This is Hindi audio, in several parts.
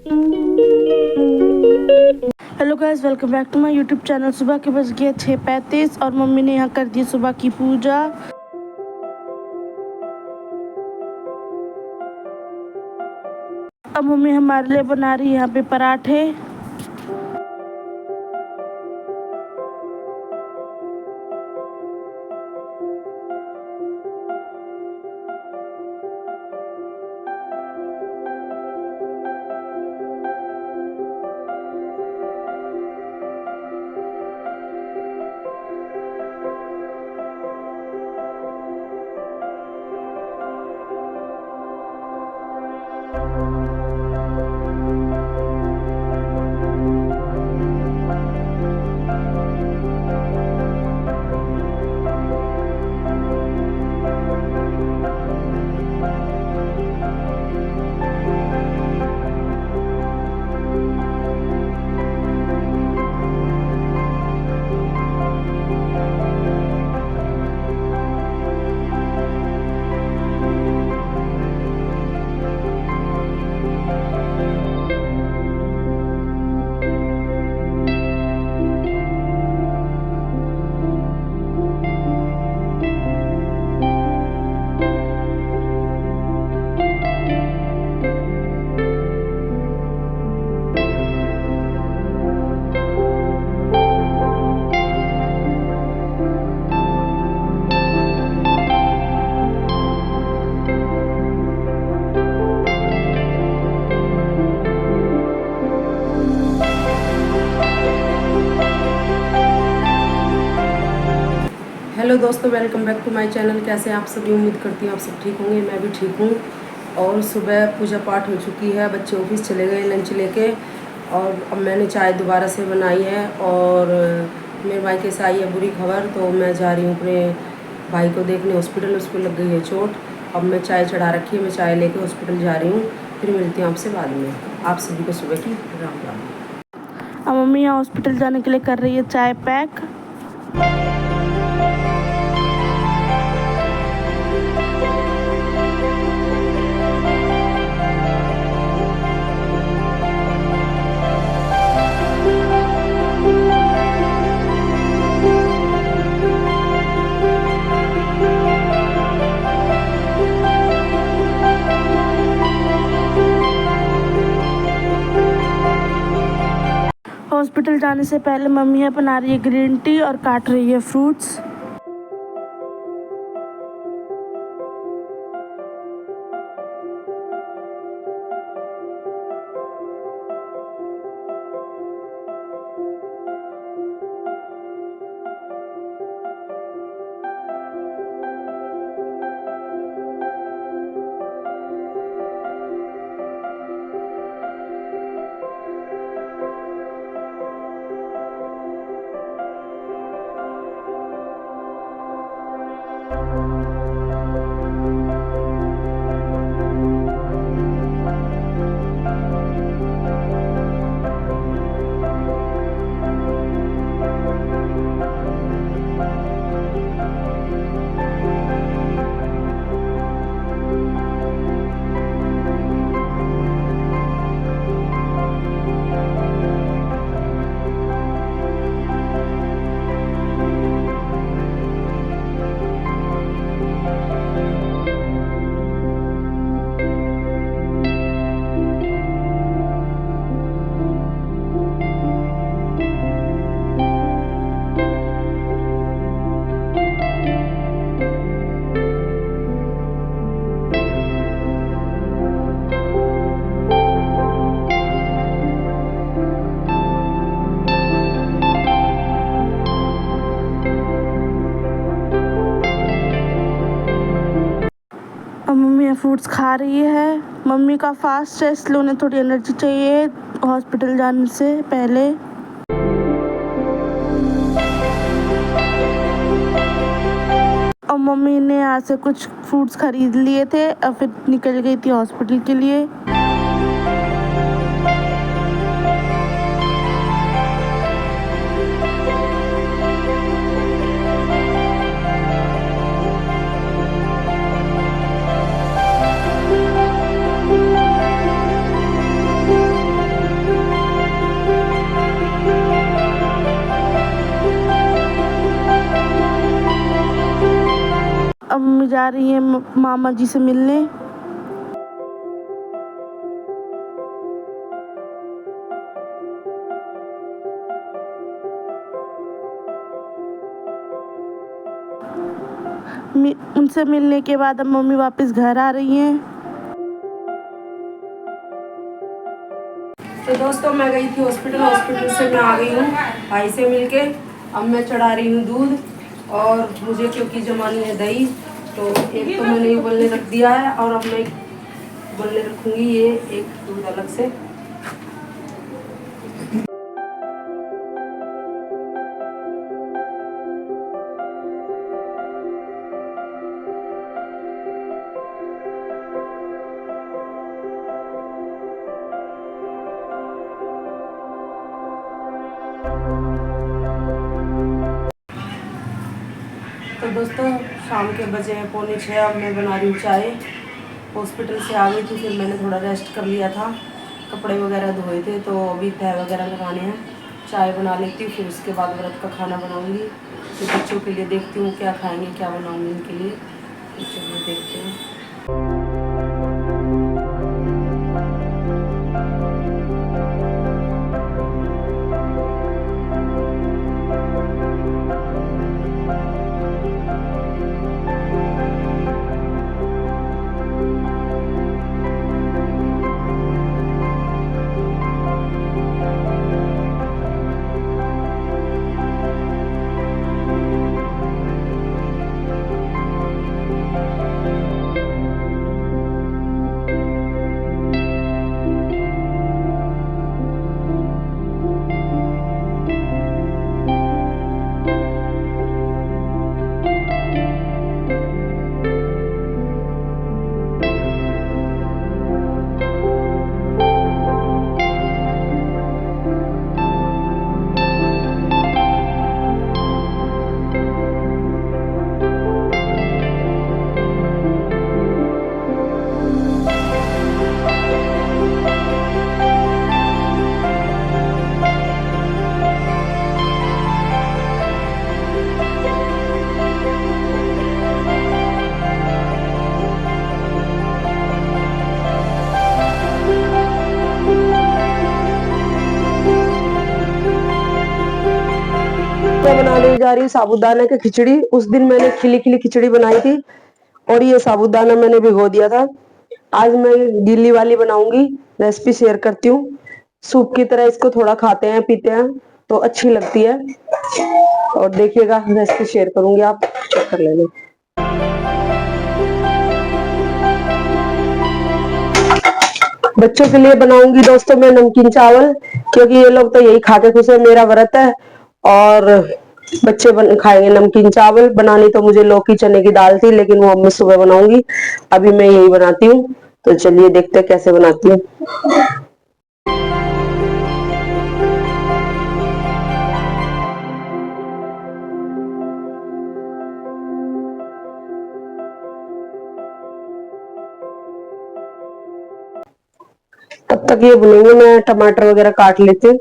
Hello guys, welcome back to my YouTube channel. सुबह के बज गए 6:35 और मम्मी ने यहाँ कर दी सुबह की पूजा। अब मम्मी हमारे लिए बना रही है यहाँ पे पराठे। हेलो दोस्तों, welcome back to my channel. कैसे आप सभी? उम्मीद करती हूँ आप सब ठीक होंगे। मैं भी ठीक हूँ। और सुबह पूजा पाठ हो चुकी है, बच्चे ऑफिस चले गए लंच लेके, और अब मैंने चाय दोबारा से बनाई है। और मेरे भाई से आई है बुरी खबर, तो मैं जा रही हूँ अपने भाई को देखने हॉस्पिटल। उसको लग गई है चोट। अब मैं चाय चढ़ा रखी है, मैं चाय लेके हॉस्पिटल जा रही हूँ। फिर मिलती हूँ आपसे बाद में। आप सभी को सुबह की राम राम। अब मम्मी यहाँ हॉस्पिटल जाने के लिए कर रही है चाय पैक। हॉस्पिटल जाने से पहले मम्मी यहाँ बना रही है ग्रीन टी और काट रही है फ्रूट्स। अब मम्मी फ्रूट्स खा रही है। मम्मी का फास्ट है, इसलिए उन्हें थोड़ी एनर्जी चाहिए हॉस्पिटल जाने से पहले। और मम्मी ने यहाँ से कुछ फ्रूट्स खरीद लिए थे और फिर निकल गई थी हॉस्पिटल के लिए। जा रही हैं मामा जी से मिलने। उनसे मिलने के बाद अब मम्मी वापस घर आ रही हैं। तो दोस्तों मैं गई थी हॉस्पिटल से मैं आ गई हूँ भाई से मिलके। अब मैं चढ़ा रही हूँ दूध, और मुझे क्योंकि जमानी है दही, तो एक तो मैंने ये उबलने रख दिया है, और अब मैं उबलने रखूँगी ये एक दूध अलग से। तो दोस्तों शाम के बजे हैं 5:45। अब मैं बना रही हूँ चाय। हॉस्पिटल से आ गई थी, फिर मैंने थोड़ा रेस्ट कर लिया था, कपड़े वगैरह धोए थे, तो अभी तह वगैरह लगाने हैं। चाय बना लेती हूँ, फिर उसके बाद व्रत का खाना बनाऊँगी। फिर बच्चों के लिए देखती हूँ क्या खाएँगे, क्या बनाऊँगी उनके लिए। तो चलिए देखते हैं। मैं बनाने जा रही हूँ साबूदाना की खिचड़ी। उस दिन मैंने खिली खिली खिचड़ी बनाई थी, और ये साबूदाना मैंने भिगो दिया था। आज मैं गीली वाली बनाऊंगी, रेसिपी शेयर करती हूँ। सूप की तरह इसको थोड़ा खाते हैं पीते हैं तो अच्छी लगती है। और देखिएगा, रेसिपी शेयर करूंगी, आप चेक कर लेना। बच्चों के लिए बनाऊंगी दोस्तों मैं नमकीन चावल, क्योंकि ये लोग तो यही खा के खुश है। मेरा व्रत है और बच्चे खाएंगे नमकीन चावल। बनानी तो मुझे लौकी चने की दाल थी, लेकिन वो अब मैं सुबह बनाऊंगी। अभी मैं यही बनाती हूँ, तो चलिए देखते हैं कैसे बनाती हूँ। तब तक ये भुनेंगे, मैं टमाटर वगैरह काट लेती हूँ।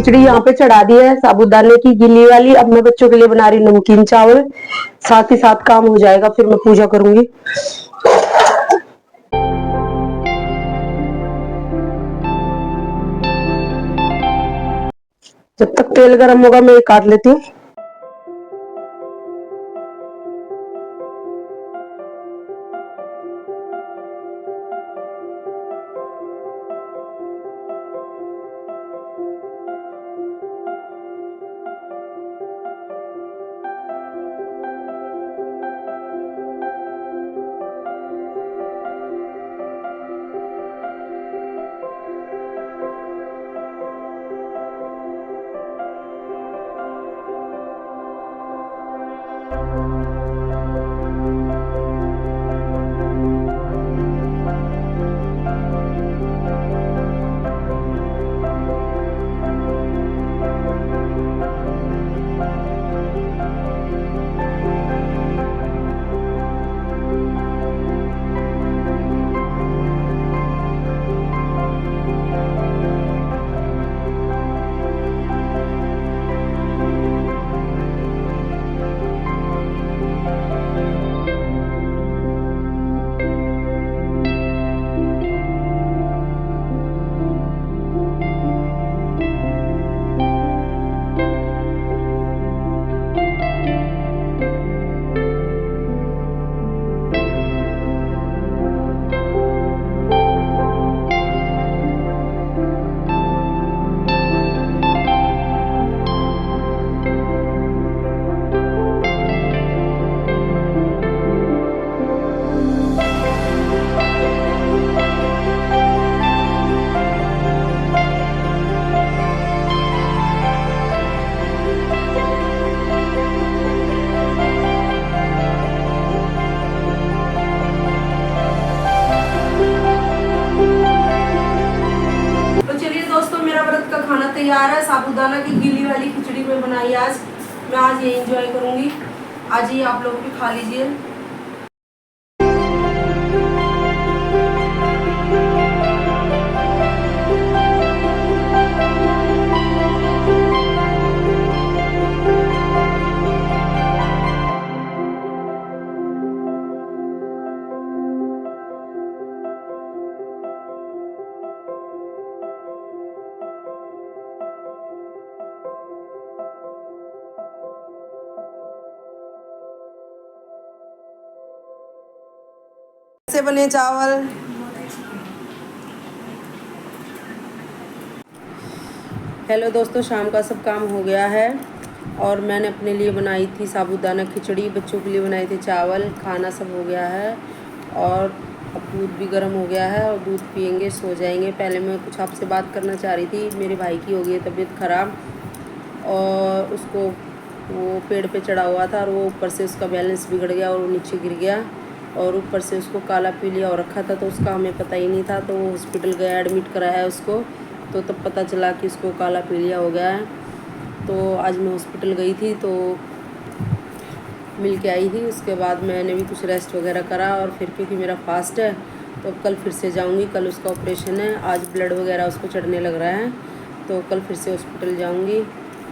खिचड़ी यहाँ पे चढ़ा दी है साबूदाने की गीली वाली। अब मैं बच्चों के लिए बना रही नमकीन चावल, साथ ही साथ काम हो जाएगा, फिर मैं पूजा करूंगी। जब तक तेल गर्म होगा मैं ये काट लेती हूँ। तैयार है। साबूदाना की गीली वाली खिचड़ी में बनाई आज। मैं आज ये एंजॉय करूंगी। आज ये आप लोग भी खा लीजिए। कैसे बने चावल? हेलो दोस्तों, शाम का सब काम हो गया है और मैंने अपने लिए बनाई थी साबूदाना खिचड़ी, बच्चों के लिए बनाए थे चावल। खाना सब हो गया है और अब दूध भी गर्म हो गया है और दूध पियेंगे, सो जाएंगे। पहले मैं कुछ आपसे बात करना चाह रही थी। मेरे भाई की हो गई है तबीयत ख़राब और उसको वो पेड़ पे चढ़ा हुआ था और वो ऊपर से उसका बैलेंस बिगड़ गया और वो नीचे गिर गया और ऊपर से उसको काला पीलिया हो रखा था, तो उसका हमें पता ही नहीं था। तो वो हॉस्पिटल गया, एडमिट कराया उसको, तो तब पता चला कि उसको काला पीलिया हो गया है। तो आज मैं हॉस्पिटल गई थी तो मिल के आई थी। उसके बाद मैंने भी कुछ रेस्ट वगैरह करा और फिर क्योंकि मेरा फास्ट है तो अब कल फिर से जाऊंगी। कल उसका ऑपरेशन है। आज ब्लड वगैरह उसको चढ़ने लग रहा है तो कल फिर से हॉस्पिटल जाऊंगी।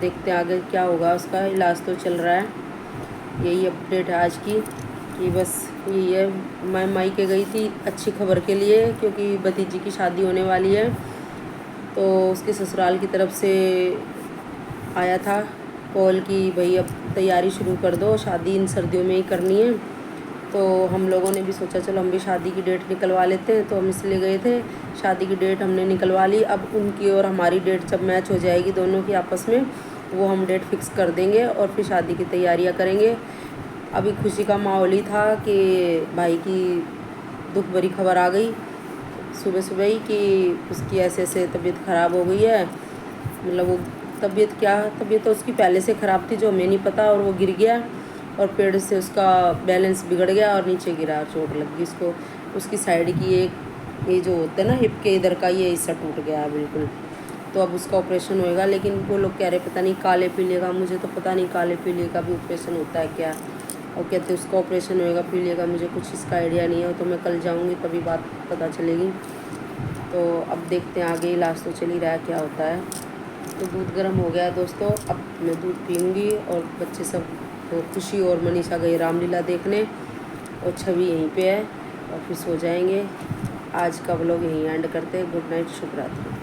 देखते हैं आगे क्या होगा। उसका इलाज तो चल रहा है। यही अपडेट है आज की कि बस यही है। मैं मायके गई थी अच्छी खबर के लिए, क्योंकि भतीजी की शादी होने वाली है। तो उसके ससुराल की तरफ से आया था कॉल कि भाई अब तैयारी शुरू कर दो, शादी इन सर्दियों में ही करनी है। तो हम लोगों ने भी सोचा चलो हम भी शादी की डेट निकलवा लेते हैं, तो हम इसलिए गए थे। शादी की डेट हमने निकलवा ली। अब उनकी और हमारी डेट जब मैच हो जाएगी दोनों की आपस में, वो हम डेट फिक्स कर देंगे और फिर शादी की तैयारियां करेंगे। अभी खुशी का माहौल ही था कि भाई की दुख भरी खबर आ गई सुबह सुबह ही कि उसकी ऐसे ऐसे तबीयत ख़राब हो गई है। मतलब वो तबीयत तो उसकी पहले से ख़राब थी जो हमें नहीं पता, और वो गिर गया और पेड़ से उसका बैलेंस बिगड़ गया और नीचे गिरा, चोट लग गई उसको। उसकी साइड की एक ये जो होता है ना हिप के इधर का, ये हिस्सा टूट गया है बिल्कुल। तो अब उसका ऑपरेशन होएगा। लेकिन वो लोग कह रहे पता नहीं काले पीले का, मुझे तो पता नहीं काले पीले का भी ऑपरेशन होता है क्या, और कहते उसका ऑपरेशन होएगा पीले का। मुझे कुछ इसका आइडिया नहीं है, तो मैं कल जाऊंगी तभी बात पता चलेगी। तो अब देखते हैं आगे, इलाज तो चल ही रहा है, क्या होता है। तो दूध गर्म हो गया दोस्तों, अब मैं दूध पीऊँगी। और बच्चे सब खुशी और मनीषा गई रामलीला देखने और छवि यहीं पे है और फिर सो जाएंगे। आज का व्लॉग यहीं एंड करते हैं। गुड नाइट, शुभ रात्रि।